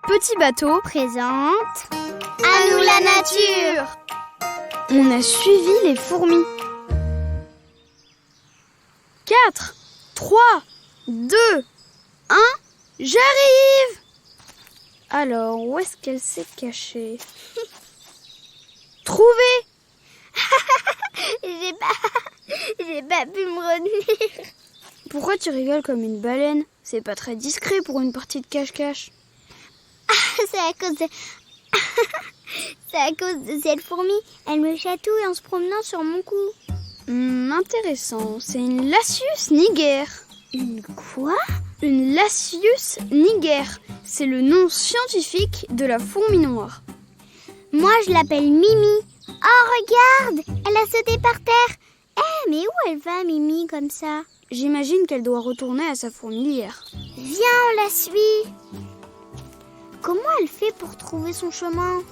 Petit bateau présente À nous la nature. On a suivi les fourmis. 4, 3, 2, 1, j'arrive! Alors, où est-ce qu'elle s'est cachée? Trouvée! J'ai pas pu me retenir. Pourquoi tu rigoles comme une baleine? C'est pas très discret pour une partie de cache-cache. C'est à cause de... C'est à cause de cette fourmi. Elle me chatouille en se promenant sur mon cou. Intéressant. C'est une Lasius niger. Une quoi? Une Lasius niger. C'est le nom scientifique de la fourmi noire. Moi, je l'appelle Mimi. Oh, regarde! Elle a sauté par terre. Mais où elle va, Mimi, comme ça? J'imagine qu'elle doit retourner à sa fourmilière. Viens, on la suit. Comment elle fait pour trouver son chemin?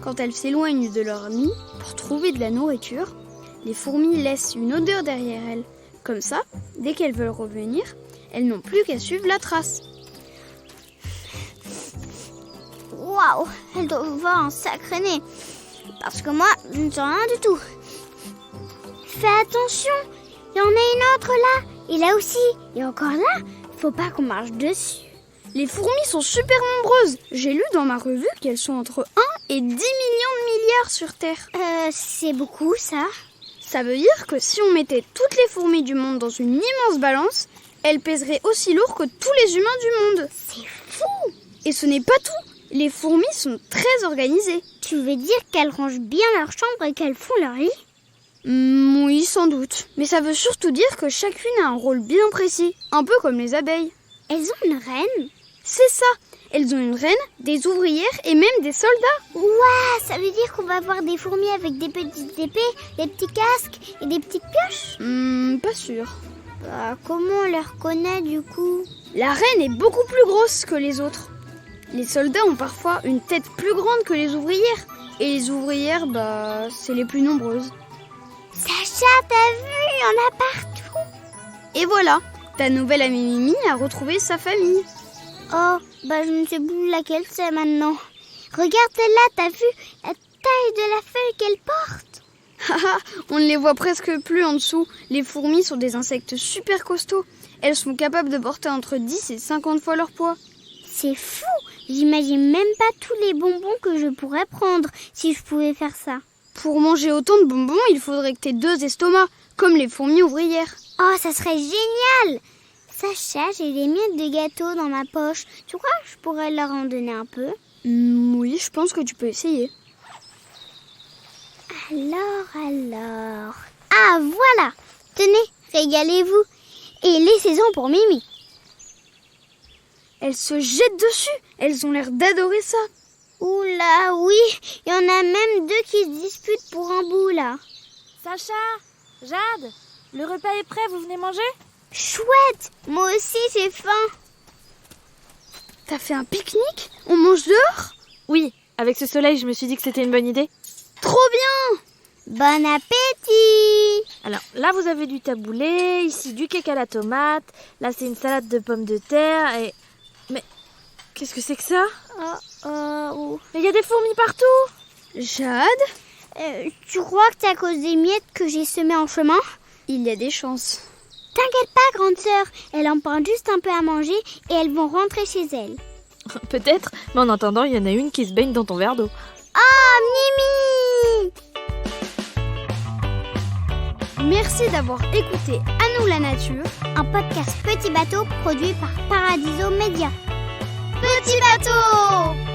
Quand elles s'éloignent de leur nid pour trouver de la nourriture, les fourmis laissent une odeur derrière elles. Comme ça, dès qu'elles veulent revenir, elles n'ont plus qu'à suivre la trace. Waouh, elle doit avoir un sacré nez. Parce que moi, je ne sens rien du tout. Fais attention, il y en a une autre là. Et là aussi. Et encore là, faut pas qu'on marche dessus. Les fourmis sont super nombreuses. J'ai lu dans ma revue qu'elles sont entre 1 et 10 millions de milliards sur Terre. C'est beaucoup ça. Ça veut dire que si on mettait toutes les fourmis du monde dans une immense balance, elles pèseraient aussi lourd que tous les humains du monde. C'est fou! Et ce n'est pas tout. Les fourmis sont très organisées. Tu veux dire qu'elles rangent bien leur chambre et qu'elles font leur lit? Oui, sans doute. Mais ça veut surtout dire que chacune a un rôle bien précis, un peu comme les abeilles. Elles ont une reine? C'est ça. Elles ont une reine, des ouvrières et même des soldats. Ouah, ça veut dire qu'on va voir des fourmis avec des petites épées, des petits casques et des petites pioches? Pas sûr. Comment on les reconnaît du coup? La reine est beaucoup plus grosse que les autres. Les soldats ont parfois une tête plus grande que les ouvrières. Et les ouvrières, c'est les plus nombreuses. Sacha, t'as vu? Il y en a partout. Et voilà, ta nouvelle amie Mimi a retrouvé sa famille. Oh, je ne sais plus laquelle c'est maintenant. Regarde celle-là, t'as vu la taille de la feuille qu'elle porte? On ne les voit presque plus en dessous. Les fourmis sont des insectes super costauds. Elles sont capables de porter entre 10 et 50 fois leur poids. C'est fou! J'imagine même pas tous les bonbons que je pourrais prendre si je pouvais faire ça. Pour manger autant de bonbons, il faudrait que tu aies 2 estomacs, comme les fourmis ouvrières. Oh, ça serait génial! Sacha, j'ai des miettes de gâteau dans ma poche. Tu crois que je pourrais leur en donner un peu? Oui, je pense que tu peux essayer. Alors... Ah, voilà! Tenez, régalez-vous. Et laissez-en pour Mimi. Elles se jettent dessus. Elles ont l'air d'adorer ça. Oula, oui, il y en a même 2 qui se disputent pour un bout, là. Sacha, Jade, le repas est prêt, vous venez manger? Chouette, moi aussi j'ai faim. T'as fait un pique-nique? On mange dehors? Oui, avec ce soleil, je me suis dit que c'était une bonne idée. Trop bien! Bon appétit! Alors, là, vous avez du taboulé, ici du cake à la tomate, là, c'est une salade de pommes de terre et... Mais, qu'est-ce que c'est que ça? Mais il y a des fourmis partout! Jade? Tu crois que c'est à cause des miettes que j'ai semées en chemin? Il y a des chances. T'inquiète pas, grande sœur, elles en prennent juste un peu à manger et elles vont rentrer chez elles. Peut-être, mais en attendant, il y en a une qui se baigne dans ton verre d'eau. Oh, Mimi! Merci d'avoir écouté À nous la nature, un podcast Petit Bateau produit par Paradiso Média. Petit bateau!